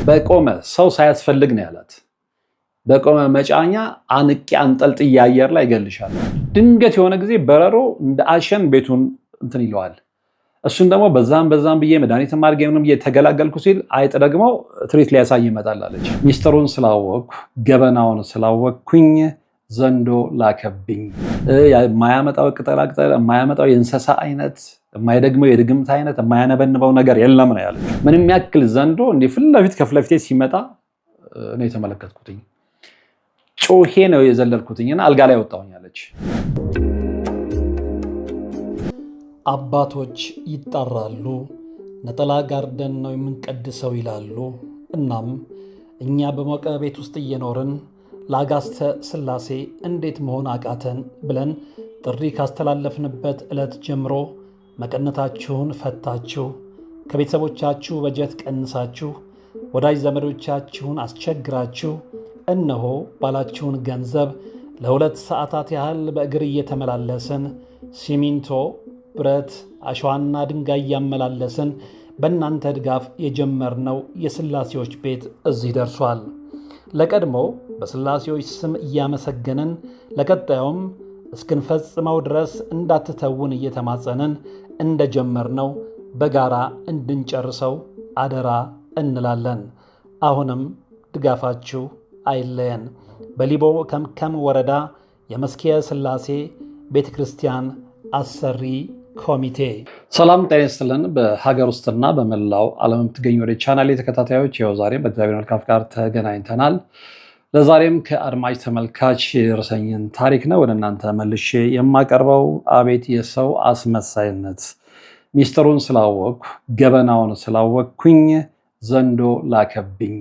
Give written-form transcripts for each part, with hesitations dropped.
በቆመ ሰው ሳያስፈልግ ነው ያላት። በቆመ መጫኛ አንቄ አንጠልጥዬ አየር ላይ ይገልሻል። ድንገት የሆነ ጊዜ በረሮ እንደ አሸን ቤቱን እንትን ይለዋል። እሱን ደግሞ በዛም ብዬ መድኃኒት ማድረግ ምንም ተገላገልኩ ሲል አይጥ ደግሞ ትሪት ሊያሳይ ይመጣል አለች። ሚስጥሩን ስላወቅኩ ገበናውን ስላወቅኩኝ ዘንዶ ላከብኝ። የማያመጣው ቅጠላቅጠል፣ የማያመጣው የእንስሳ አይነት፣ የማይደግመው የድግምት አይነት፣ የማያነበንበው ነገር የለም ነው ያለች። ምንም ያክል ዘንዶ እንዲህ ፊት ለፊት ከፍለፊቴ ሲመጣ ነው የተመለከትኩትኝ። ጮሄ ነው የዘለልኩትኝና አልጋ ላይ ወጣሁኝ አለች። አባቶች ይጣራሉ፣ ነጠላ ጋርደን ነው የምንቀድሰው ይላሉ። እናም እኛ በሞቀ ቤት ውስጥ እየኖርን ለአጋስተ ሥላሴ እንዴት መሆን አቃተን ብለን ጥሪ ካስተላለፍንበት ዕለት ጀምሮ መቀነታችሁን ፈታችሁ፣ ከቤተሰቦቻችሁ በጀት ቀንሳችሁ፣ ወዳጅ ዘመዶቻችሁን አስቸግራችሁ እነሆ ባላችሁን ገንዘብ ለ2 ሰዓታት ያህል በእግር እየተመላለስን ሲሚንቶ፣ ብረት፣ አሸዋና ድንጋይ እያመላለስን በእናንተ ድጋፍ የጀመርነው የሥላሴዎች ቤት እዚህ ደርሷል። ለቀድሞ በሥላሴዎች ስም እያመሰገንን ለቀጣዩም እስክንፈጽመው ድረስ እንዳትተውን እየተማጸንን እንደጀመርነው በጋራ እንድንጨርሰው አደራ እንላለን። አሁንም ድጋፋችሁ አይለየን። በሊቦ ከምከም ወረዳ የመስኪየ ሥላሴ ቤተ ክርስቲያን አሰሪ ኮሚቴ። ሰላም ጤና ይስጥልን። በሀገር ውስጥና በመላው ዓለም የምትገኙ ወደ ቻናሌ ተከታታዮች ይኸው ዛሬም በእግዚአብሔር መልካም ጋር ተገናኝተናል። ለዛሬም ከአድማጭ ተመልካች የደረሰኝን ታሪክ ነው ወደ እናንተ መልሼ የማቀርበው። አቤት የሰው አስመሳይነት! ሚስጥሩን ስላወቅኩ ገበናውን ስላወቅኩኝ ዘንዶ ላከብኝ።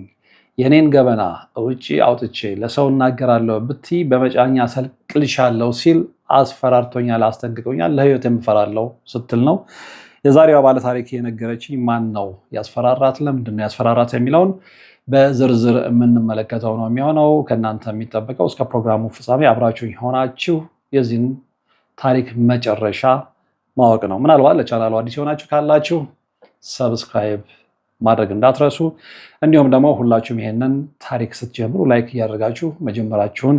የኔን ገበና ውጪ አውጥቼ ለሰው እናገራለሁ ብትይ በመጫኛ ሰልቅልሻለሁ ሲል አስፈራርቶኛል፣ አስጠንቅቆኛል፣ ለህይወት የምፈራለሁ ስትል ነው የዛሬዋ ባለ ታሪክ የነገረችኝ። ማን ነው ያስፈራራት? ለምንድን ነው ያስፈራራት የሚለውን በዝርዝር የምንመለከተው ነው የሚሆነው። ከእናንተ የሚጠበቀው እስከ ፕሮግራሙ ፍጻሜ አብራችሁ ሆናችሁ የዚህን ታሪክ መጨረሻ ማወቅ ነው። ምናልባት ለቻናሉ አዲስ የሆናችሁ ካላችሁ ሰብስክራይብ ማድረግ እንዳትረሱ፣ እንዲሁም ደግሞ ሁላችሁም ይሄንን ታሪክ ስትጀምሩ ላይክ እያደረጋችሁ መጀመራችሁን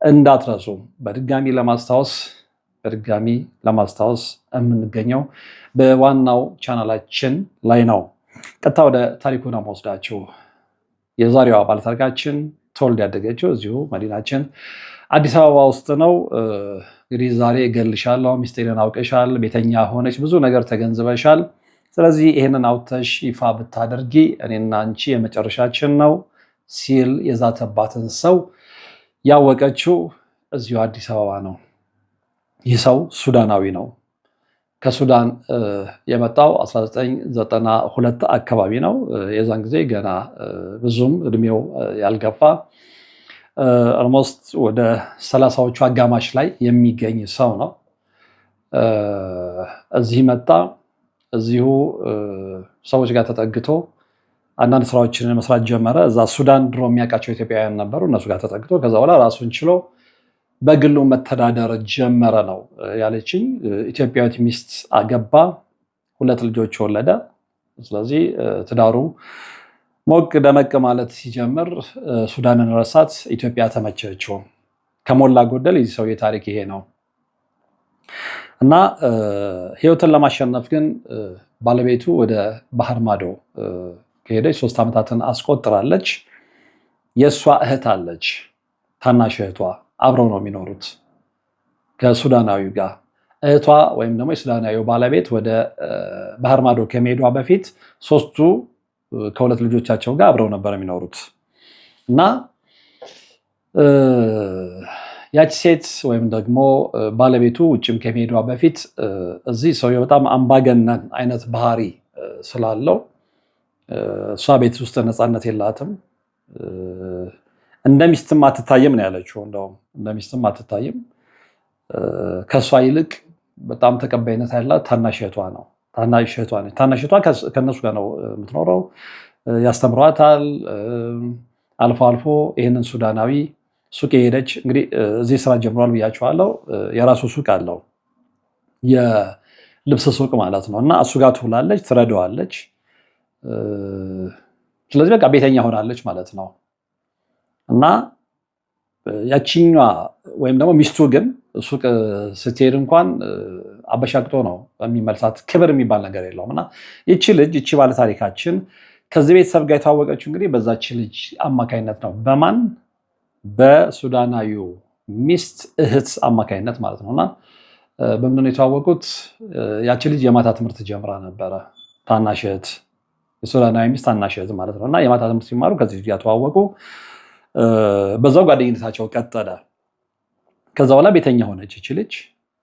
እንዳትረሱ። በድጋሚ ለማስታወስ የምንገኘው በዋናው ቻናላችን ላይ ነው። ቀጥታ ወደ ታሪኩ ነው የምወስዳችሁ። የዛሬዋ ባለታሪካችን ተወልዳ ያደገችው እዚሁ መዲናችን አዲስ አበባ ውስጥ ነው። እንግዲህ ዛሬ እገልሻለሁ፣ ሚስጥሬን አውቀሻል፣ ቤተኛ ሆነች፣ ብዙ ነገር ተገንዝበሻል። ስለዚህ ይህንን አውጥተሽ ይፋ ብታደርጊ እኔና አንቺ የመጨረሻችን ነው ሲል የዛተባትን ሰው ያወቀችው እዚሁ አዲስ አበባ ነው። ይህ ሰው ሱዳናዊ ነው። ከሱዳን የመጣው 1992 አካባቢ ነው። የዛን ጊዜ ገና ብዙም እድሜው ያልገፋ ኦልሞስት ወደ 30ዎቹ አጋማሽ ላይ የሚገኝ ሰው ነው። እዚህ መጣ። እዚሁ ሰዎች ጋር ተጠግቶ አንዳንድ ስራዎችን መስራት ጀመረ። እዛ ሱዳን ድሮ የሚያውቃቸው ኢትዮጵያውያን ነበሩ። እነሱ ጋር ተጠግቶ ከዛ በኋላ ራሱን ችሎ በግሉ መተዳደር ጀመረ ነው ያለችኝ። ኢትዮጵያዊት ሚስት አገባ፣ 2 ልጆች ወለደ። ስለዚህ ትዳሩ ሞቅ ደመቅ ማለት ሲጀምር ሱዳንን ረሳት፣ ኢትዮጵያ ተመቸችው። ከሞላ ጎደል የዚህ ሰው የታሪክ ይሄ ነው እና ህይወትን ለማሸነፍ ግን ባለቤቱ ወደ ባህር ማዶ ከሄደች 3 ዓመታትን አስቆጥራለች። የእሷ እህት አለች፣ ታናሽ እህቷ። አብረው ነው የሚኖሩት ከሱዳናዊው ጋር። እህቷ ወይም ደግሞ የሱዳናዊው ባለቤት ወደ ባህር ማዶ ከመሄዷ በፊት 3ቱ ከ2 ልጆቻቸው ጋር አብረው ነበር የሚኖሩት እና ያቺ ሴት ወይም ደግሞ ባለቤቱ ውጭም ከመሄዷ በፊት እዚህ ሰውየው በጣም አምባገነን አይነት ባህሪ ስላለው እሷ ቤት ውስጥ ነፃነት የላትም። እንደ ሚስትም አትታይም ነው ያለችው። እንደውም እንደ ሚስትም አትታይም። ከእሷ ይልቅ በጣም ተቀባይነት ያላት ታናሽ እህቷ ነው። ታናሽ እህቷ ከእነሱ ጋር ነው የምትኖረው። ያስተምሯታል። አልፎ አልፎ ይህንን ሱዳናዊ ሱቅ የሄደች እንግዲህ እዚህ ስራ ጀምሯል ብያቸዋለሁ። የራሱ ሱቅ አለው፣ የልብስ ሱቅ ማለት ነው። እና እሱ ጋር ትውላለች፣ ትረዳዋለች። ስለዚህ በቃ ቤተኛ ሆናለች ማለት ነው። እና ያቺኛዋ ወይም ደግሞ ሚስቱ ግን ሱቅ ስትሄድ እንኳን አበሻቅጦ ነው የሚመልሳት። ክብር የሚባል ነገር የለውም። እና ይቺ ልጅ ይቺ ባለታሪካችን ከዚህ ቤተሰብ ጋር የተዋወቀችው እንግዲህ በዛች ልጅ አማካይነት ነው። በማን በሱዳናዊው ሚስት እህት አማካይነት ማለት ነው። እና በምንድን ነው የተዋወቁት? ያቺ ልጅ የማታ ትምህርት ጀምራ ነበረ። ታናሽ እህት፣ የሱዳናዊ ሚስት ታናሽ እህት ማለት ነው። እና የማታ ትምህርት ሲማሩ ከዚህ ልጅ ጋር ተዋወቁ። በዛው ጓደኝነታቸው ቀጠለ። ከዛ በኋላ ቤተኛ ሆነች። ይቺ ልጅ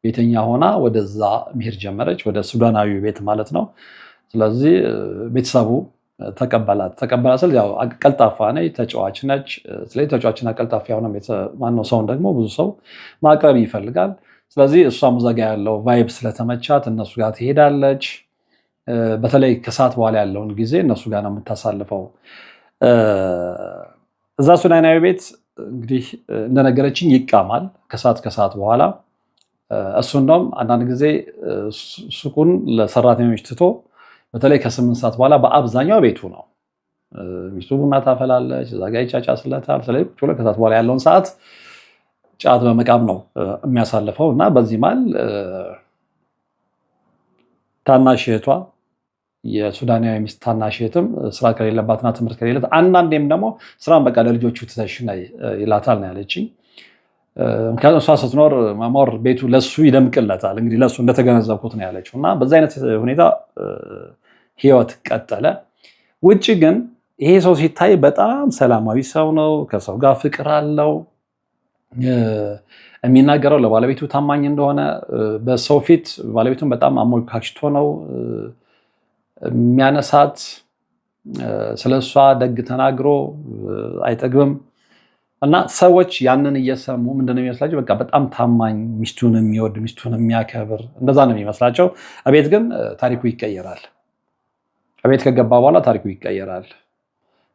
ቤተኛ ሆና ወደዛ መሄድ ጀመረች፣ ወደ ሱዳናዊ ቤት ማለት ነው። ስለዚህ ቤተሰቡ ተቀበላት። ስል ያው ቀልጣፋ ነች፣ ተጫዋች ነች። ስለዚህ ተጫዋችና ቀልጣፋ የሆነ ማነው ሰውን ደግሞ ብዙ ሰው ማቅረብ ይፈልጋል። ስለዚህ እሷም እዛ ጋ ያለው ቫይብ ስለተመቻት እነሱ ጋር ትሄዳለች። በተለይ ከሰዓት በኋላ ያለውን ጊዜ እነሱ ጋር ነው የምታሳልፈው። እዛ ሱዳናዊ ቤት እንግዲህ እንደነገረችኝ ይቃማል ከሰዓት በኋላ። እሱ እንደውም አንዳንድ ጊዜ ሱቁን ለሰራተኞች ትቶ በተለይ ከ8 ሰዓት በኋላ በአብዛኛው ቤቱ ነው። ሚስቱ ቡና ታፈላለች፣ እዛ ጋ ይጫጫስለታል። ስለዚህ ከሰዓት በኋላ ያለውን ሰዓት ጫት በመቃም ነው የሚያሳልፈው። እና በዚህ መሃል ታናሽ እህቷ የሱዳናዊ ሚስት ታናሽ እህትም ስራ ከሌለባትና ትምህርት ከሌለት አንዳንዴም ደግሞ ስራን በቃ ለልጆቹ ትተሽ ነይ ይላታል ነው ያለችኝ። ምክንያቱም እሷ ስትኖር መሞር ቤቱ ለሱ ይደምቅለታል። እንግዲህ ለሱ እንደተገነዘብኩት ነው ያለችው። እና በዛ አይነት ሁኔታ ህይወት ቀጠለ። ውጭ ግን ይሄ ሰው ሲታይ በጣም ሰላማዊ ሰው ነው። ከሰው ጋር ፍቅር አለው። የሚናገረው ለባለቤቱ ታማኝ እንደሆነ በሰው ፊት ባለቤቱን በጣም አሞካሽቶ ነው የሚያነሳት። ስለሷ ደግ ተናግሮ አይጠግብም። እና ሰዎች ያንን እየሰሙ ምንድነው የሚመስላቸው? በቃ በጣም ታማኝ፣ ሚስቱን የሚወድ፣ ሚስቱን የሚያከብር እንደዛ ነው የሚመስላቸው። እቤት ግን ታሪኩ ይቀየራል። እቤት ከገባ በኋላ ታሪኩ ይቀየራል።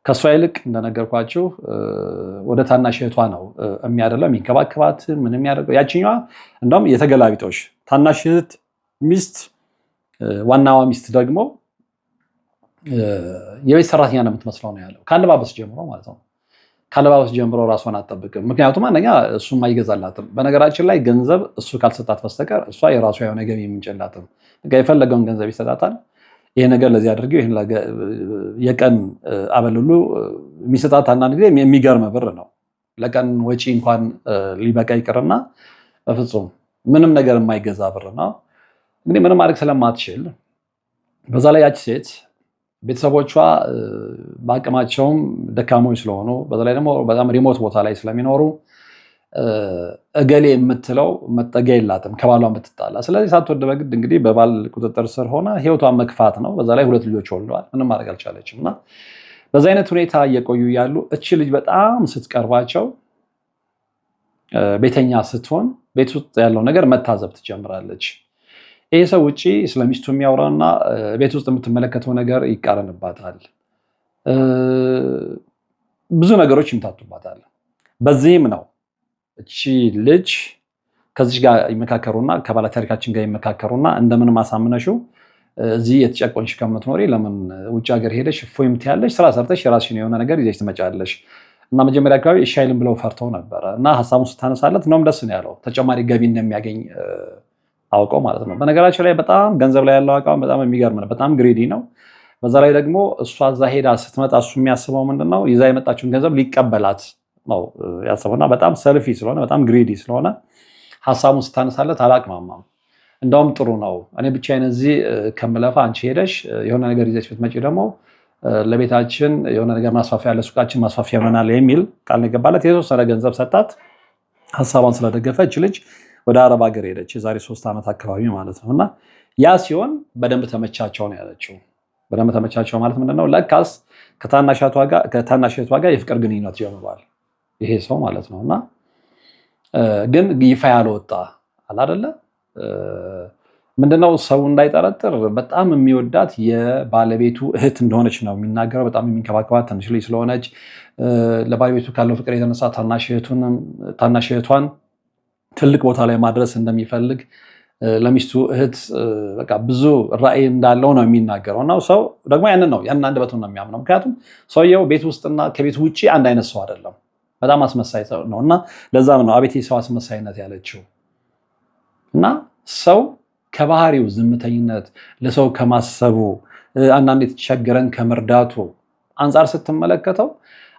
ከሷ ይልቅ እንደነገርኳችሁ ወደ ታናሽ እህቷ ነው የሚያደለው፣ የሚንከባከባት ምን የሚያደርገው። ያችኛዋ እንደውም የተገላቢጦሽ ታናሽ እህት ሚስት፣ ዋናዋ ሚስት ደግሞ የቤት ሰራተኛ ነው የምትመስለው ነው ያለው። ከአለባበስ ጀምሮ ማለት ነው። ከአለባበስ ጀምሮ ራሷን አትጠብቅም። ምክንያቱም አንደኛ እሱም አይገዛላትም። በነገራችን ላይ ገንዘብ እሱ ካልሰጣት በስተቀር እሷ የራሷ የሆነ ገቢ የሚንጭላትም የፈለገውን ገንዘብ ይሰጣታል። ይሄ ነገር ለዚህ አድርገው ይሄን የቀን አበል ሁሉ የሚሰጣት አንዳንድ ጊዜ የሚገርም ብር ነው። ለቀን ወጪ እንኳን ሊበቃ ይቅርና በፍጹም ምንም ነገር የማይገዛ ብር ነው። እንግዲህ ምንም ማድረግ ስለማትችል በዛ ላይ ያች ሴት ቤተሰቦቿ በአቅማቸውም ደካሞች ስለሆኑ በዛ ላይ ደግሞ በጣም ሪሞት ቦታ ላይ ስለሚኖሩ እገሌ የምትለው መጠጊያ የላትም ከባሏ የምትጣላ። ስለዚህ ሳትወድ በግድ እንግዲህ በባል ቁጥጥር ስር ሆነ ህይወቷን መግፋት ነው። በዛ ላይ 2 ልጆች ወልደዋል። ምንም ማድረግ አልቻለችም። እና በዛ አይነት ሁኔታ እየቆዩ ያሉ እቺ ልጅ በጣም ስትቀርባቸው ቤተኛ ስትሆን ቤት ውስጥ ያለው ነገር መታዘብ ትጀምራለች። ይሄ ሰው ውጪ ስለሚስቱ የሚያወራና ቤት ውስጥ የምትመለከተው ነገር ይቃረንባታል። ብዙ ነገሮች ይምታቱባታል። በዚህም ነው እቺ ልጅ ከዚህ ጋር ይመካከሩና ከባለ ታሪካችን ጋር ይመካከሩና እንደምን ማሳምነሽው እዚህ የተጨቆንሽ ከምትኖሪ ለምን ውጭ ሀገር ሄደሽ እፎይ የምትያለሽ ስራ ሰርተሽ የራስሽን የሆነ ነገር ይዘሽ ትመጫለሽ። እና መጀመሪያ አካባቢ እሺ አይልም ብለው ፈርተው ነበረ። እና ሀሳቡን ስታነሳለት ነውም ደስ ነው ያለው። ተጨማሪ ገቢ እንደሚያገኝ አውቀው ማለት ነው። በነገራችን ላይ በጣም ገንዘብ ላይ ያለው አቋም በጣም የሚገርም ነው። በጣም ግሬዲ ነው። በዛ ላይ ደግሞ እሷ እዛ ሄዳ ስትመጣ እሱ የሚያስበው ምንድነው ይዛ የመጣችውን ገንዘብ ሊቀበላት ነው ያስበውና በጣም ሰልፊ ስለሆነ በጣም ግሬዲ ስለሆነ ሀሳቡን ስታነሳለት አላቅማማም። እንደውም ጥሩ ነው እኔ ብቻዬን እዚህ ከምለፋ አንቺ ሄደሽ የሆነ ነገር ይዘሽ ብትመጪ ደግሞ ለቤታችን የሆነ ነገር ማስፋፊያ ለሱቃችን ማስፋፊያ ይሆናል የሚል ቃል ነው የገባለት። የተወሰነ ገንዘብ ሰጣት። ሀሳቧን ስለደገፈች ልጅ ወደ አረብ ሀገር ሄደች የዛሬ 3 ዓመት አካባቢ ማለት ነው። እና ያ ሲሆን በደንብ ተመቻቸው ነው ያለችው። በደንብ ተመቻቸው ማለት ምንድነው? ለካስ ከታናሽ እህቷ ጋር የፍቅር ግንኙነት ጀምሯል ይሄ ሰው ማለት ነው። እና ግን ይፋ ያልወጣ አይደለ ምንድነው ሰው እንዳይጠረጥር በጣም የሚወዳት የባለቤቱ እህት እንደሆነች ነው የሚናገረው። በጣም የሚንከባከባት ትንሽ ልጅ ስለሆነች ለባለቤቱ ካለው ፍቅር የተነሳ ታናሽ እህቷን ትልቅ ቦታ ላይ ማድረስ እንደሚፈልግ ለሚስቱ እህት በቃ ብዙ ራዕይ እንዳለው ነው የሚናገረው። እና ሰው ደግሞ ያንን አንደበቱን ነው የሚያምነው። ምክንያቱም ሰውየው ቤት ውስጥና ከቤት ውጭ አንድ አይነት ሰው አይደለም፣ በጣም አስመሳይ ሰው ነው። እና ለዛም ነው አቤት የሰው አስመሳይነት ያለችው። እና ሰው ከባህሪው ዝምተኝነት፣ ለሰው ከማሰቡ፣ አንዳንድ የተቸገረን ከመርዳቱ አንጻር ስትመለከተው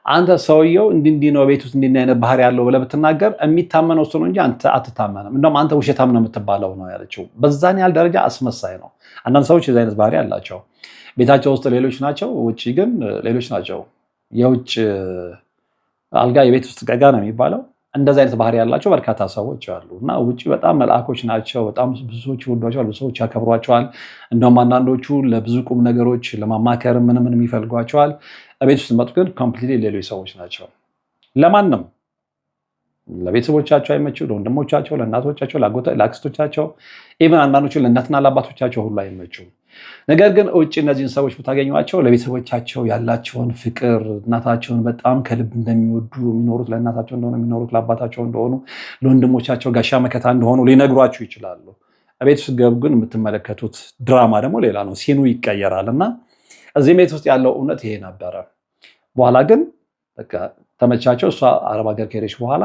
አንተ ሰውየው እንዲህ ነው ቤት ውስጥ እንዲህ አይነት ባህሪ ያለው ብለህ ብትናገር የሚታመነው እሱ ነው እንጂ አንተ አትታመንም። እንደውም አንተ ውሸታም ነው የምትባለው ነው ያለችው። በዛን ያህል ደረጃ አስመሳይ ነው። አንዳንድ ሰዎች የዚህ አይነት ባህሪ አላቸው። ቤታቸው ውስጥ ሌሎች ናቸው፣ ውጭ ግን ሌሎች ናቸው። የውጭ አልጋ የቤት ውስጥ ቀጋ ነው የሚባለው። እንደዚህ አይነት ባህሪ ያላቸው በርካታ ሰዎች አሉ። እና ውጭ በጣም መልአኮች ናቸው። በጣም ብዙ ሰዎች ይወዷቸዋል፣ ብዙ ሰዎች ያከብሯቸዋል። እንደውም አንዳንዶቹ ለብዙ ቁም ነገሮች ለማማከር ምንም ይፈልጓቸዋል። ቤት ውስጥ መጡ ግን ኮምፕሊትሊ ሌሎች ሰዎች ናቸው። ለማንም ለቤተሰቦቻቸው አይመቹ፣ ለወንድሞቻቸው፣ ለእናቶቻቸው፣ ለአክስቶቻቸው፣ ኢቨን አንዳንዶቹ ለእናትና ለአባቶቻቸው ሁሉ አይመቹ። ነገር ግን ውጭ እነዚህን ሰዎች ብታገኟቸው ለቤተሰቦቻቸው ያላቸውን ፍቅር፣ እናታቸውን በጣም ከልብ እንደሚወዱ የሚኖሩት ለእናታቸው እንደሆኑ የሚኖሩት ለአባታቸው እንደሆኑ፣ ለወንድሞቻቸው ጋሻ መከታ እንደሆኑ ሊነግሯችሁ ይችላሉ። ቤት ውስጥ ገቡ ግን የምትመለከቱት ድራማ ደግሞ ሌላ ነው። ሲኑ ይቀየራል። እና እዚህ ቤት ውስጥ ያለው እውነት ይሄ ነበረ። በኋላ ግን በቃ ተመቻቸው። እሷ አረብ ሀገር ከሄደች በኋላ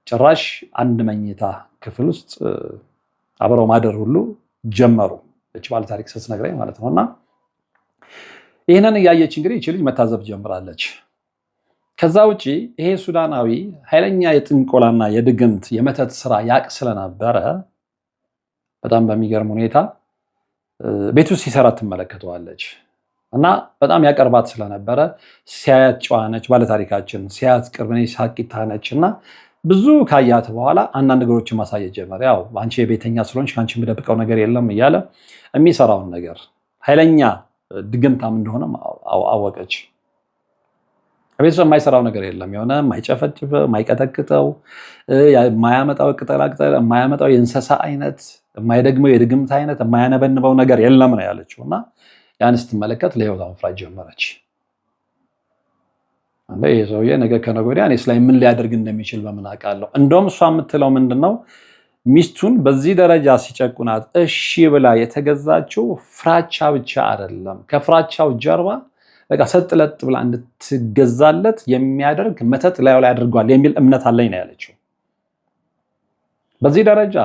ጭራሽ አንድ መኝታ ክፍል ውስጥ አብረው ማደር ሁሉ ጀመሩ። እች ባለ ታሪክ ስትነግረኝ ማለት ነው። እና ይህንን እያየች እንግዲህ ይቺ ልጅ መታዘብ ጀምራለች። ከዛ ውጭ ይሄ ሱዳናዊ ኃይለኛ የጥንቆላና የድግምት የመተት ስራ ያቅ ስለነበረ በጣም በሚገርም ሁኔታ ቤት ውስጥ ሲሰራ ትመለከተዋለች። እና በጣም ያቀርባት ስለነበረ ሲያያት ጨዋ ነች፣ ባለታሪካችን ሲያያት ቅርብነች፣ ሳቂታ ነች። እና ብዙ ካያት በኋላ አንዳንድ ነገሮችን ማሳየት ጀመረ። ያው አንቺ የቤተኛ ስለሆንሽ ከአንቺ የምደብቀው ነገር የለም እያለ የሚሰራውን ነገር ኃይለኛ ድግምታም እንደሆነ አወቀች። ቤት የማይሰራው ነገር የለም። የሆነ የማይጨፈጭፈው፣ የማይቀጠቅጠው፣ የማያመጣው ቅጠላቅጠል፣ የማያመጣው የእንስሳ አይነት፣ የማይደግመው የድግምት አይነት፣ የማያነበንበው ነገር የለም ነው ያለችው። እና ያን ስትመለከት ለህይወቷ መፍራት ጀመረች። ይህ ሰውዬ ነገ ከነገ ወዲያ እኔስ ላይ ምን ሊያደርግ እንደሚችል በምን አውቃለሁ? እንደውም እሷ የምትለው ምንድነው ሚስቱን በዚህ ደረጃ ሲጨቁናት እሺ ብላ የተገዛችው ፍራቻ ብቻ አይደለም፣ ከፍራቻው ጀርባ በቃ ሰጥለጥ ብላ እንድትገዛለት የሚያደርግ መተት ላዩ ላይ አድርጓል የሚል እምነት አለኝ ነው ያለችው። በዚህ ደረጃ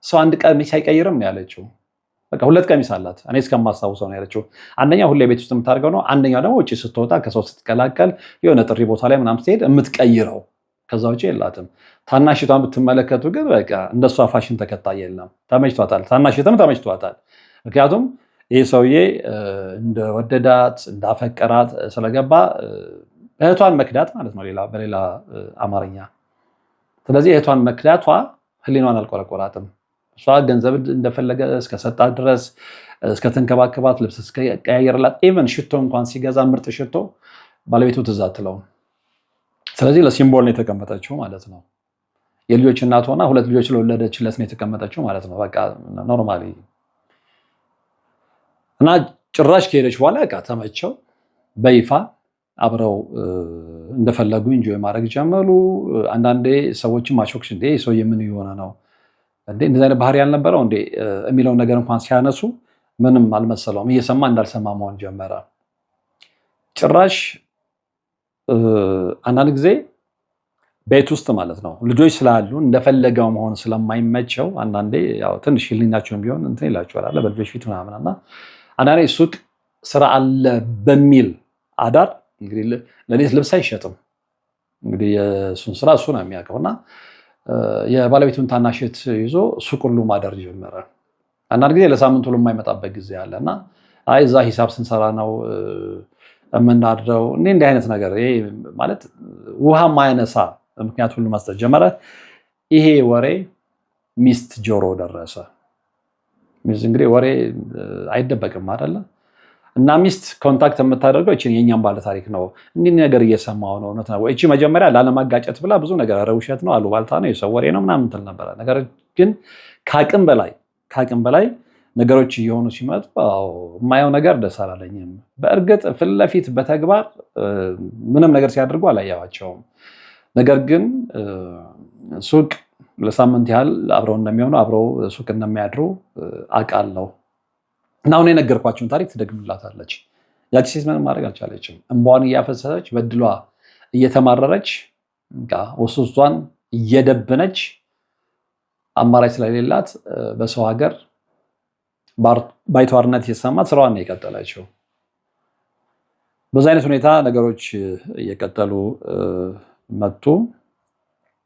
ሰው አንድ ቀሚስ አይቀይርም ነው ያለችው። በቃ ሁለት ቀሚስ አላት እኔ እስከማስታውሰው ነው ያለችው። አንደኛው ሁሌ ቤት ውስጥ የምታደርገው ነው። አንደኛው ደግሞ ውጭ ስትወጣ ከሰው ስትቀላቀል የሆነ ጥሪ ቦታ ላይ ምናምን ስትሄድ የምትቀይረው፣ ከዛ ውጭ የላትም። ታናሽቷን ብትመለከቱ ግን በቃ እንደሷ ፋሽን ተከታይ የለም። ተመችቷታል። ታናሽቷም ተመችቷታል። ምክንያቱም ይህ ሰውዬ እንደወደዳት እንዳፈቀራት ስለገባ እህቷን መክዳት ማለት ነው በሌላ አማርኛ። ስለዚህ እህቷን መክዳቷ ህሊኗን አልቆረቆራትም። እሷ ገንዘብ እንደፈለገ እስከሰጣት ድረስ እስከተንከባከባት፣ ልብስ እስከቀያየርላት፣ ኢቨን ሽቶ እንኳን ሲገዛ ምርጥ ሽቶ ባለቤቱ ትዝ አትለውም። ስለዚህ ለሲምቦል ነው የተቀመጠችው ማለት ነው። የልጆች እናት ሆና ሁለት ልጆች ለወለደችለት ነው የተቀመጠችው ማለት ነው። በቃ ኖርማሊ እና ጭራሽ ከሄደች በኋላ በቃ ተመቸው። በይፋ አብረው እንደፈለጉ ኢንጆይ ማድረግ ጀመሩ። አንዳንዴ ሰዎችም ማሾክሽ እንዴ ሰው የምን የሆነ ነው እንዴ እንደዚህ አይነት ባህሪ ያልነበረው እንዴ የሚለውን ነገር እንኳን ሲያነሱ ምንም አልመሰለውም። እየሰማ እንዳልሰማ መሆን ጀመረ። ጭራሽ አንዳንድ ጊዜ ቤት ውስጥ ማለት ነው ልጆች ስላሉ እንደፈለገው መሆን ስለማይመቸው አንዳንዴ ያው ትንሽ ህሊናቸውን ቢሆን እንትን ይላቸዋል በልጆች ፊት ምናምን እና አንዳንዴ ሱቅ ስራ አለ በሚል አዳር እንግዲህ ለሌት ልብስ አይሸጥም። እንግዲህ የእሱን ስራ እሱ ነው የሚያውቀውና የባለቤቱን ታናሽት ይዞ ሱቅ ሁሉ ማደር ጀመረ። አንዳንድ ጊዜ ለሳምንት ሁሉ የማይመጣበት ጊዜ አለና አይ እዛ ሂሳብ ስንሰራ ነው የምናድረው እንዲህ አይነት ነገር ይሄ ማለት ውሃ ማያነሳ ምክንያት ሁሉ መስጠት ጀመረ። ይሄ ወሬ ሚስት ጆሮ ደረሰ። ሚስት እንግዲህ ወሬ አይደበቅም አይደለ? እና ሚስት ኮንታክት የምታደርገው እቺን የኛም ባለ ታሪክ ነው እንዲህ ነገር እየሰማው ነው እውነት ነው። እቺ መጀመሪያ ላለማጋጨት ብላ ብዙ ነገር ኧረ ውሸት ነው አሉባልታ ነው የሰው ወሬ ነው ምናምን ትል ነበረ። ነገር ግን ከአቅም በላይ ነገሮች እየሆኑ ሲመጡ የማየው ነገር ደስ አላለኝም። በእርግጥ ፊት ለፊት በተግባር ምንም ነገር ሲያደርጉ አላየኋቸውም። ነገር ግን ሱቅ ለሳምንት ያህል አብረው እንደሚሆኑ አብረው ሱቅ እንደሚያድሩ አውቃለሁ። እና አሁን የነገርኳቸውን ታሪክ ትደግምላታለች። ያቺ ሴት ምንም ማድረግ አልቻለችም። እንባዋን እያፈሰሰች በድሏ እየተማረረች ውስጧን እየደበነች አማራጭ ስለሌላት በሰው ሀገር ባይተዋርነት እየተሰማት ስራዋን ነው የቀጠለችው። በዛ አይነት ሁኔታ ነገሮች እየቀጠሉ መጡ።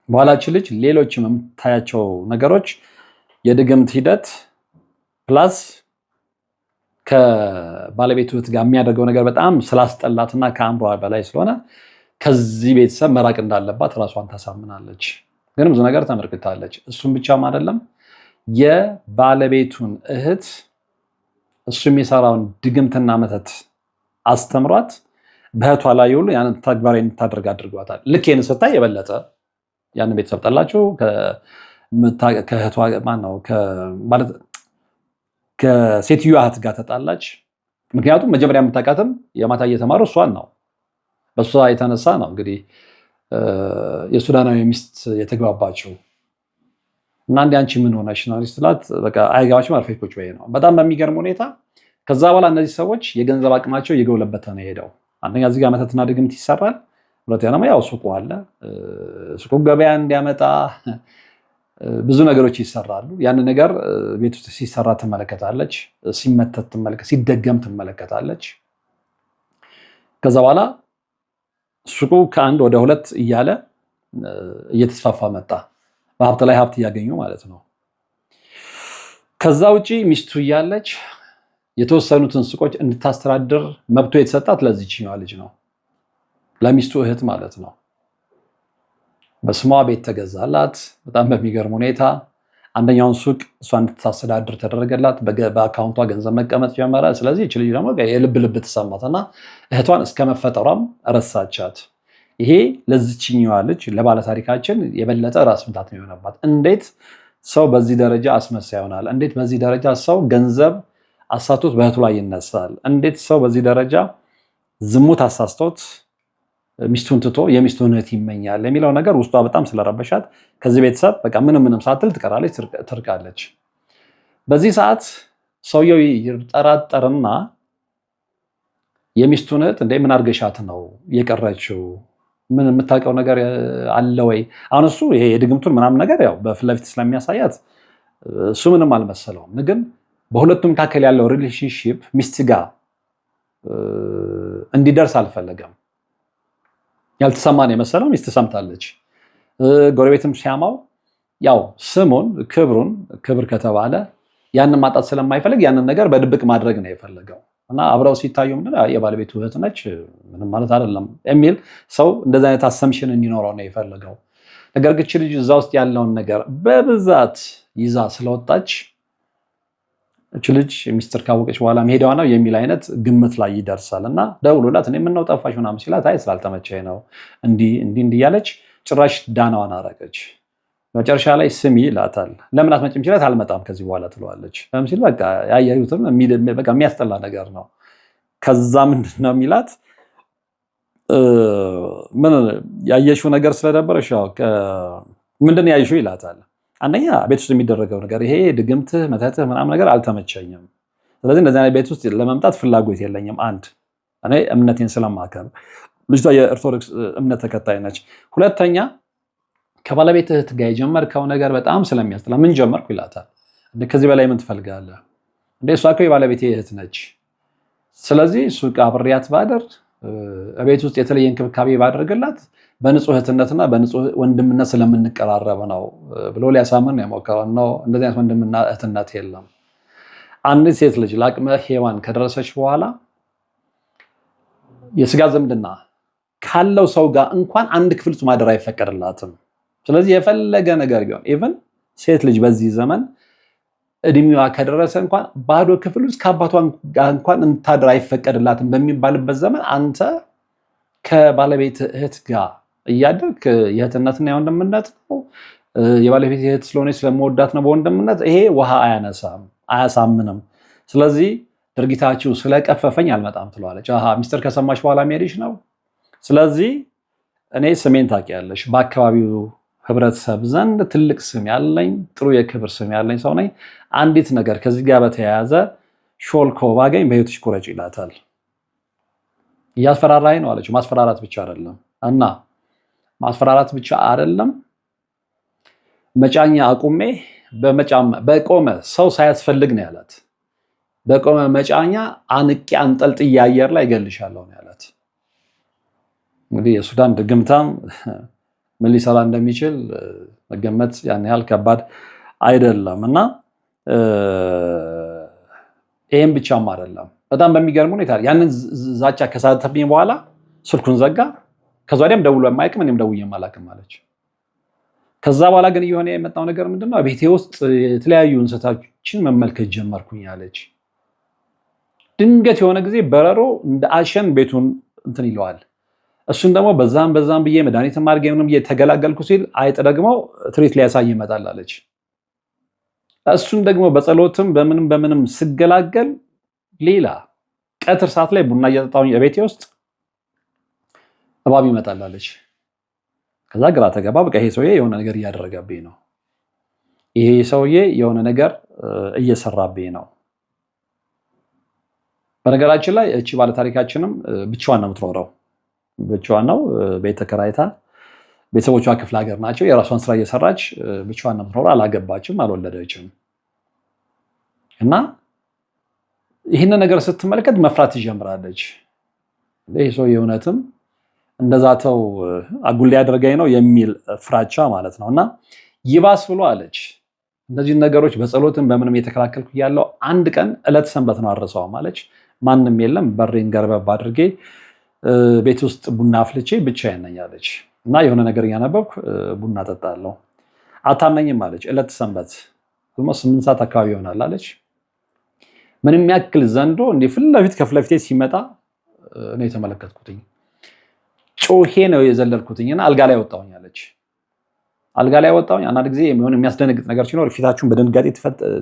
በኋላችን ልጅ ሌሎች የምታያቸው ነገሮች የድግምት ሂደት ፕላስ ከባለቤቱ ጋር የሚያደርገው ነገር በጣም ስላስጠላትና ከአእምሯ በላይ ስለሆነ ከዚህ ቤተሰብ መራቅ እንዳለባት ራሷን ታሳምናለች። ግን ብዙ ነገር ተመልክታለች። እሱም ብቻም አይደለም፣ የባለቤቱን እህት እሱ የሚሰራውን ድግምትና መተት አስተምሯት በእህቷ ላይ ሁሉ ያንን ተግባራዊ እንድታደርግ አድርጓታል። ልክ ይህን ስታይ የበለጠ ያንን ቤተሰብ ጠላችሁ። ከእህቷ ማነው ከሴትዮዋ እህት ጋር ተጣላች። ምክንያቱም መጀመሪያ የምታውቃትም የማታ እየተማሩ እሷን ነው። በእሷ የተነሳ ነው እንግዲህ የሱዳናዊ ሚስት የተግባባችው። እና እንዲ አንቺ ምን ሆነሽ ነው ስትላት በቃ አይገባችም አርፈሽ ቁጭ በይ ነው። በጣም በሚገርም ሁኔታ ከዛ በኋላ እነዚህ ሰዎች የገንዘብ አቅማቸው እየጎለበተ ነው የሄደው። አንደኛ እዚህ ጋር መተትና ድግምት ይሰራል። ሁለተኛ ደግሞ ያው ሱቁ አለ። ሱቁ ገበያ እንዲያመጣ ብዙ ነገሮች ይሰራሉ። ያን ነገር ቤት ውስጥ ሲሰራ ትመለከታለች፣ ሲመተት ሲደገም ትመለከታለች። ከዛ በኋላ ሱቁ ከአንድ ወደ ሁለት እያለ እየተስፋፋ መጣ። በሀብት ላይ ሀብት እያገኙ ማለት ነው። ከዛ ውጪ ሚስቱ እያለች የተወሰኑትን ሱቆች እንድታስተዳድር መብቶ የተሰጣት ለዚህኛዋ ልጅ ነው፣ ለሚስቱ እህት ማለት ነው። በስሟ ቤት ተገዛላት። በጣም በሚገርም ሁኔታ አንደኛውን ሱቅ እሷ እንድታስተዳድር ተደረገላት። በአካውንቷ ገንዘብ መቀመጥ ጀመረ። ስለዚህ እች ልጅ ደግሞ የልብ ልብ ተሰማትና እህቷን እስከ መፈጠሯም ረሳቻት። ይሄ ለዚችኛዋ ልጅ ለባለታሪካችን የበለጠ ራስ ምታት ነው የሆነባት። እንዴት ሰው በዚህ ደረጃ አስመሳይ ይሆናል? እንዴት በዚህ ደረጃ ሰው ገንዘብ አሳቶት በእህቱ ላይ ይነሳል? እንዴት ሰው በዚህ ደረጃ ዝሙት አሳስቶት ሚስቱን ትቶ የሚስቱን እህት ይመኛል የሚለው ነገር ውስጧ በጣም ስለረበሻት ከዚህ ቤተሰብ በቃ ምንም ሳትል ትቀራለች፣ ትርቃለች። በዚህ ሰዓት ሰውየው ይጠራጠርና የሚስቱን እህት እንደ ምን አድርገሻት ነው የቀረችው? ምን የምታውቀው ነገር አለ ወይ? አሁን እሱ ይሄ የድግምቱን ምናምን ነገር ያው በፊት ለፊት ስለሚያሳያት እሱ ምንም አልመሰለውም። ግን በሁለቱም መካከል ያለው ሪሌሽንሺፕ ሚስት ጋር እንዲደርስ አልፈለገም። ያልተሰማን የመሰለው ሚስት ሰምታለች። ጎረቤትም ሲያማው ያው ስሙን ክብር ከተባለ ያንን ማጣት ስለማይፈልግ ያንን ነገር በድብቅ ማድረግ ነው የፈለገው። እና አብረው ሲታዩ የባለቤቱ እህት ነች ምንም ማለት አይደለም የሚል ሰው እንደዚህ አይነት አሰምሽን እንዲኖረው ነው የፈለገው። ነገር ግን ልጅ እዛ ውስጥ ያለውን ነገር በብዛት ይዛ ስለወጣች እች ልጅ ሚስጥር ካወቀች በኋላ መሄዷ ነው የሚል አይነት ግምት ላይ ይደርሳል። እና ደውሎላት እኔ ምነው ጠፋሽ ምናምን ሲላት አይ ስላልተመቸኝ ነው እንዲህ እያለች ጭራሽ ዳናዋን አረቀች። መጨረሻ ላይ ስሚ ይላታል። ለምን አትመጭም ሲላት አልመጣም ከዚህ በኋላ ትለዋለች። ለምን ሲል በቃ ያያዩትም በቃ የሚያስጠላ ነገር ነው። ከዛ ምንድን ነው የሚላት ምን ያየሽው ነገር ስለደበረሽ ምንድን ያየሽው ይላታል። አንደኛ ቤት ውስጥ የሚደረገው ነገር ይሄ ድግምትህ መተትህ ምናምን ነገር አልተመቸኝም። ስለዚህ እንደዚህ አይነት ቤት ውስጥ ለመምጣት ፍላጎት የለኝም። አንድ እኔ እምነቴን ስለማከብር፣ ልጅቷ የኦርቶዶክስ እምነት ተከታይ ነች። ሁለተኛ ከባለቤት እህት ጋር የጀመርከው ነገር በጣም ስለሚያስጠላ ምን ጀመርኩ ይላታል። ከዚህ በላይ ምን ትፈልጋለህ? እሷ እኮ የባለቤቴ እህት ነች። ስለዚህ ሱቅ አብሬያት ባደር ቤት ውስጥ የተለየ እንክብካቤ ባደርግላት በንጹህ እህትነትና በንጹህ ወንድምነት ስለምንቀራረብ ነው ብሎ ሊያሳምን የሞከረው ነው። እንደዚህ አይነት ወንድምና እህትነት የለም። አንዲት ሴት ልጅ ለአቅመ ሔዋን ከደረሰች በኋላ የስጋ ዝምድና ካለው ሰው ጋር እንኳን አንድ ክፍል ውስጥ ማደር አይፈቀድላትም። ስለዚህ የፈለገ ነገር ቢሆን ኢቭን ሴት ልጅ በዚህ ዘመን እድሜዋ ከደረሰ እንኳን ባዶ ክፍል ውስጥ ከአባቷ ጋር እንኳን እንታደር አይፈቀድላትም በሚባልበት ዘመን አንተ ከባለቤት እህት ጋር እያደርክ የእህትነትና የወንድምነት ነው። የባለቤት እህት ስለሆነች ስለመወዳት ነው በወንድምነት። ይሄ ውሃ አያነሳም፣ አያሳምንም። ስለዚህ ድርጊታችሁ ስለቀፈፈኝ አልመጣም ትለዋለች። ሚስጥር ከሰማች በኋላ መሄድሽ ነው። ስለዚህ እኔ ስሜን ታውቂያለሽ፣ በአካባቢው ህብረተሰብ ዘንድ ትልቅ ስም ያለኝ ጥሩ የክብር ስም ያለኝ ሰው ነኝ። አንዲት ነገር ከዚህ ጋር በተያያዘ ሾልኮ ባገኝ በህይወትሽ ቁረጭ ይላታል። እያስፈራራኝ ነው አለችው። ማስፈራራት ብቻ አይደለም እና ማስፈራራት ብቻ አይደለም መጫኛ አቁሜ በቆመ ሰው ሳያስፈልግ ነው ያላት። በቆመ መጫኛ አንቄ አንጠልጥዬ አየር ላይ እገልሻለሁ ነው ያላት። እንግዲህ የሱዳን ድግምታም ምን ሊሰራ እንደሚችል መገመት ያን ያህል ከባድ አይደለም እና ይሄም ብቻም አይደለም። በጣም በሚገርም ሁኔታ ያንን ዛቻ ከሳተብኝ በኋላ ስልኩን ዘጋ። ከዛ ወዲያም ደውሎ የማያውቅም እኔም ደውዬ የማላውቅም አለች። ከዛ በኋላ ግን እየሆነ የመጣው ነገር ምንድነው? ቤቴ ውስጥ የተለያዩ እንስሳቶችን መመልከት ጀመርኩኝ አለች። ድንገት የሆነ ጊዜ በረሮ እንደ አሸን ቤቱን እንትን ይለዋል። እሱን ደግሞ በዛም ብዬ መድኃኒት ማድረግ ምንም እየተገላገልኩ ሲል አይጥ ደግሞ ትርኢት ሊያሳይ ይመጣል አለች። እሱን ደግሞ በጸሎትም በምንም ስገላገል ሌላ ቀትር ሰዓት ላይ ቡና እየጠጣሁኝ ቤቴ ውስጥ እባብ ይመጣል አለች። ከዛ ግራ ተገባ። በቃ ይሄ ሰውዬ የሆነ ነገር እያደረገብኝ ነው፣ ይሄ ሰውዬ የሆነ ነገር እየሰራብኝ ነው። በነገራችን ላይ እቺ ባለታሪካችንም ብቻዋን ነው የምትኖረው። ብቻዋን ነው ቤት ተከራይታ፣ ቤተሰቦቿ ክፍለ ሀገር ናቸው። የራሷን ስራ እየሰራች ብቻዋን ነው የምትኖረው። አላገባችም፣ አልወለደችም። እና ይህንን ነገር ስትመለከት መፍራት ትጀምራለች። ይህ ሰው የእውነትም እንደዛተው አጉል ሊያደርገኝ ነው የሚል ፍራቻ ማለት ነው። እና ይባስ ብሎ አለች እነዚህን ነገሮች በጸሎትም በምንም የተከላከልኩ ያለው አንድ ቀን ዕለት ሰንበት ነው አረሰዋም አለች። ማንም የለም፣ በሬን ገርበብ አድርጌ ቤት ውስጥ ቡና አፍልቼ ብቻዬን ነኝ አለች። እና የሆነ ነገር እያነበብኩ ቡና ጠጣለሁ። አታመኝም አለች። ዕለት ሰንበት 8 ሰዓት አካባቢ ይሆናል አለች። ምንም ያክል ዘንዶ እንዲህ ከፊት ለፊቴ ሲመጣ እኔ የተመለከትኩትኝ ጮሄ ነው የዘለልኩትኝና አልጋ ላይ ወጣሁኝ አለች። አልጋ ላይ ወጣሁኝ። አንዳንድ ጊዜ የሆነ የሚያስደነግጥ ነገር ሲኖር ፊታችሁን በድንጋጤ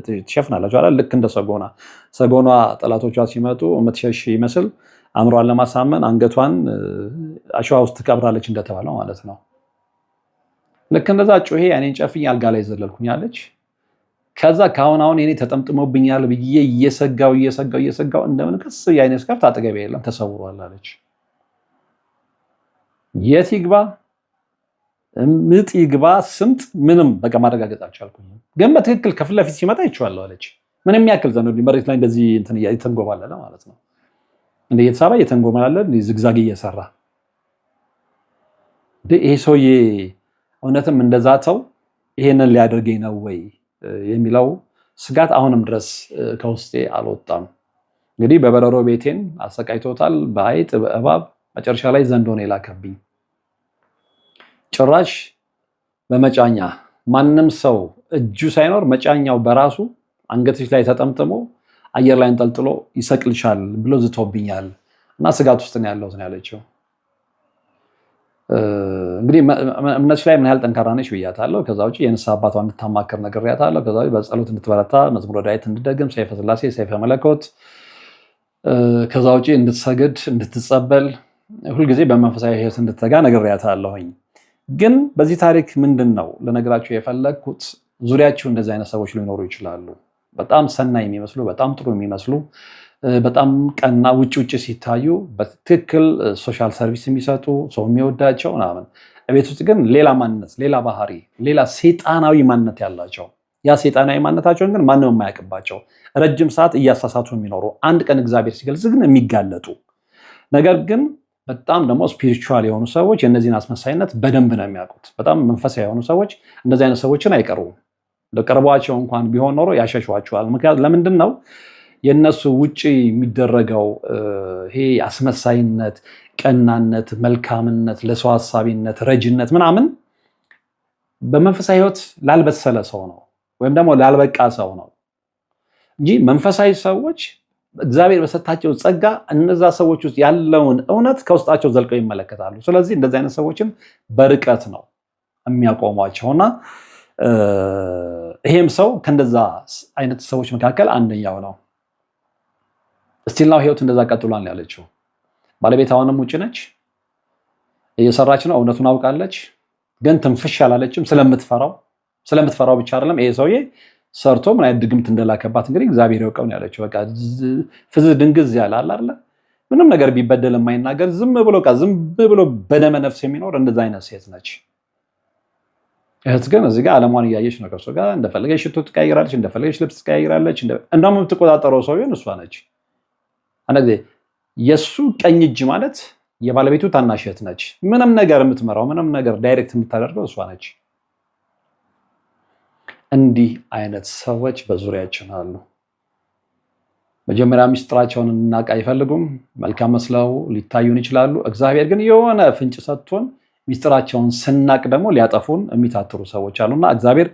ትሸፍናላችሁ አይደል? ልክ እንደ ሰጎኗ ጠላቶቿ ሲመጡ የምትሸሽ ይመስል አእምሯን ለማሳመን አንገቷን አሸዋ ውስጥ ትቀብራለች እንደተባለው ማለት ነው። ልክ እንደዛ ጮሄ እኔን ጨፍኝ አልጋ ላይ ዘለልኩኝ አለች። ከዛ ከአሁን እኔ ተጠምጥሞብኛል ብዬ እየሰጋው እንደምን ቀስ ያይነ ስከፍት አጠገቤ የለም ተሰውሯል አለች። የት ይግባ ምጥ ይግባ ስምጥ ምንም በቃ ማረጋገጥ አልቻልኩኝም፣ ግን በትክክል ከፊት ለፊት ሲመጣ ይችዋለሁ አለች። ምንም ያክል ዘንዶ መሬት ላይ እንደዚህ እንትን እየተንጎባለለ ማለት ነው። እንደ የተሳባ እየተንጎማለለ ዝግዛግ እየሰራ ይሄ ሰውዬ እውነትም እንደዛተው ይሄንን ሊያደርገኝ ነው ወይ የሚለው ስጋት አሁንም ድረስ ከውስጤ አልወጣም። እንግዲህ በበረሮ ቤቴን አሰቃይቶታል፣ በአይጥ በእባብ መጨረሻ ላይ ዘንዶ ነው የላከብኝ። ጭራሽ በመጫኛ ማንም ሰው እጁ ሳይኖር መጫኛው በራሱ አንገትሽ ላይ ተጠምጥሞ አየር ላይ እንጠልጥሎ ይሰቅልሻል ብሎ ዝቶብኛል እና ስጋት ውስጥ ነው ያለሁት ነው ያለችው። እንግዲህ እምነትሽ ላይ ምን ያህል ጠንካራ ነሽ ብያታለሁ። ከዛ ውጪ የንስሐ አባቷ እንድታማከር ነግሬያታለሁ። ከዛ ውጪ በጸሎት እንድትበረታ መዝሙረ ዳዊት እንድትደግም፣ ሰይፈ ስላሴ፣ ሰይፈ መለኮት፣ ከዛ ውጪ እንድትሰግድ፣ እንድትጸበል፣ ሁልጊዜ በመንፈሳዊ ሕይወት እንድትተጋ ነግሬያታለሁኝ። ግን በዚህ ታሪክ ምንድን ነው ለነገራችሁ የፈለግኩት፣ ዙሪያችሁ እንደዚህ አይነት ሰዎች ሊኖሩ ይችላሉ። በጣም ሰናይ የሚመስሉ፣ በጣም ጥሩ የሚመስሉ፣ በጣም ቀና ውጭ ሲታዩ በትክክል ሶሻል ሰርቪስ የሚሰጡ ሰው የሚወዳቸው ምናምን፣ ቤት ውስጥ ግን ሌላ ማንነት፣ ሌላ ባህሪ፣ ሌላ ሴጣናዊ ማንነት ያላቸው፣ ያ ሴጣናዊ ማንነታቸውን ግን ማንም የማያውቅባቸው፣ ረጅም ሰዓት እያሳሳቱ የሚኖሩ፣ አንድ ቀን እግዚአብሔር ሲገልጽ ግን የሚጋለጡ፣ ነገር ግን በጣም ደግሞ ስፒሪቹዋል የሆኑ ሰዎች የእነዚህን አስመሳይነት በደንብ ነው የሚያውቁት። በጣም መንፈሳዊ የሆኑ ሰዎች እንደዚህ አይነት ሰዎችን አይቀርቡም። ለቀርቧቸው እንኳን ቢሆን ኖሮ ያሸሿቸዋል። ምክንያቱም ለምንድን ነው የነሱ ውጪ የሚደረገው ይሄ አስመሳይነት፣ ቀናነት፣ መልካምነት፣ ለሰው ሐሳቢነት፣ ረጅነት ምናምን በመንፈሳዊ ሕይወት ላልበሰለ ሰው ነው ወይም ደግሞ ላልበቃ ሰው ነው እንጂ መንፈሳዊ ሰዎች እግዚአብሔር በሰጣቸው ጸጋ እነዛ ሰዎች ውስጥ ያለውን እውነት ከውስጣቸው ዘልቀው ይመለከታሉ። ስለዚህ እንደዚህ አይነት ሰዎችን በርቀት ነው የሚያቆሟቸውና ይሄም ሰው ከእንደዛ አይነት ሰዎች መካከል አንደኛው ነው። እስቲልናው ህይወት እንደዛ ቀጥሏል ያለችው ባለቤት አሁንም ውጭ ነች፣ እየሰራች ነው፣ እውነቱን አውቃለች። ግን ትንፍሽ አላለችም። ስለምትፈራው ብቻ አይደለም ይሄ ሰውዬ ሰርቶ ምን አይነት ድግምት እንደላከባት እንግዲህ እግዚአብሔር ያውቀው ነው ያለችው። በቃ ፍዝ ድንግዝ ያለ አለ አይደለ? ምንም ነገር ቢበደል የማይናገር ዝም ብሎ በደመ ነፍስ የሚኖር እንደዛ አይነት ሴት ነች። እህት ግን እዚህ ጋር ዓለሟን እያየች ነው። ከእሱ ጋር እንደፈለገች ሽቶ ትቀያይራለች፣ እንደፈለገች ልብስ ትቀያይራለች። እንደውም የምትቆጣጠረው ሰውዬን እሷ ነች። አንድ ጊዜ የእሱ ቀኝ እጅ ማለት የባለቤቱ ታናሽ እህት ነች። ምንም ነገር የምትመራው ምንም ነገር ዳይሬክት የምታደርገው እሷ ነች። እንዲህ አይነት ሰዎች በዙሪያችን አሉ። መጀመሪያ ሚስጥራቸውን እናውቅ አይፈልጉም። መልካም መስለው ሊታዩን ይችላሉ። እግዚአብሔር ግን የሆነ ፍንጭ ሰጥቶን ሚስጥራቸውን ስናቅ ደግሞ ሊያጠፉን የሚታትሩ ሰዎች አሉና እግዚአብሔር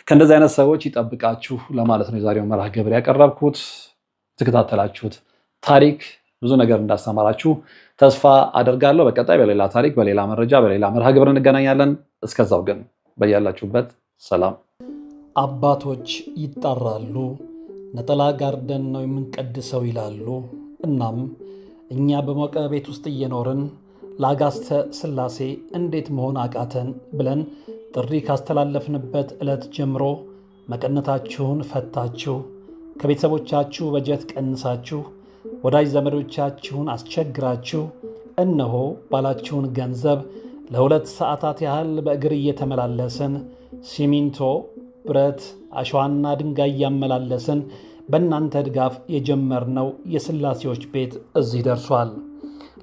ከእንደዚህ አይነት ሰዎች ይጠብቃችሁ ለማለት ነው የዛሬው መርሃ ግብር ያቀረብኩት። የተከታተላችሁት ታሪክ ብዙ ነገር እንዳስተማራችሁ ተስፋ አደርጋለሁ። በቀጣይ በሌላ ታሪክ፣ በሌላ መረጃ፣ በሌላ መርሃ ግብር እንገናኛለን። እስከዛው ግን በያላችሁበት ሰላም። አባቶች ይጣራሉ፣ ነጠላ ጋርደን ነው የምንቀድሰው ይላሉ። እናም እኛ በሞቀ ቤት ውስጥ እየኖርን ለአጋስተ ሥላሴ እንዴት መሆን አቃተን ብለን ጥሪ ካስተላለፍንበት ዕለት ጀምሮ መቀነታችሁን ፈታችሁ፣ ከቤተሰቦቻችሁ በጀት ቀንሳችሁ፣ ወዳጅ ዘመዶቻችሁን አስቸግራችሁ እነሆ ባላችሁን ገንዘብ ለ2 ሰዓታት ያህል በእግር እየተመላለስን ሲሚንቶ፣ ብረት፣ አሸዋና ድንጋይ እያመላለስን በእናንተ ድጋፍ የጀመርነው የሥላሴዎች ቤት እዚህ ደርሷል።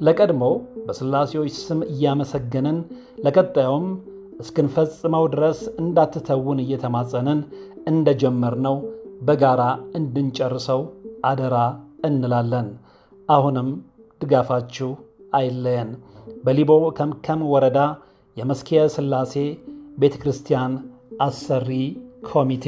ለቀድሞ በሥላሴዎች ስም እያመሰገንን ለቀጣዩም እስክንፈጽመው ድረስ እንዳትተውን እየተማጸንን እንደጀመርነው በጋራ እንድንጨርሰው አደራ እንላለን። አሁንም ድጋፋችሁ አይለየን። በሊቦ ከምከም ወረዳ የመስኪየ ሥላሴ ቤተ ክርስቲያን አሰሪ ኮሚቴ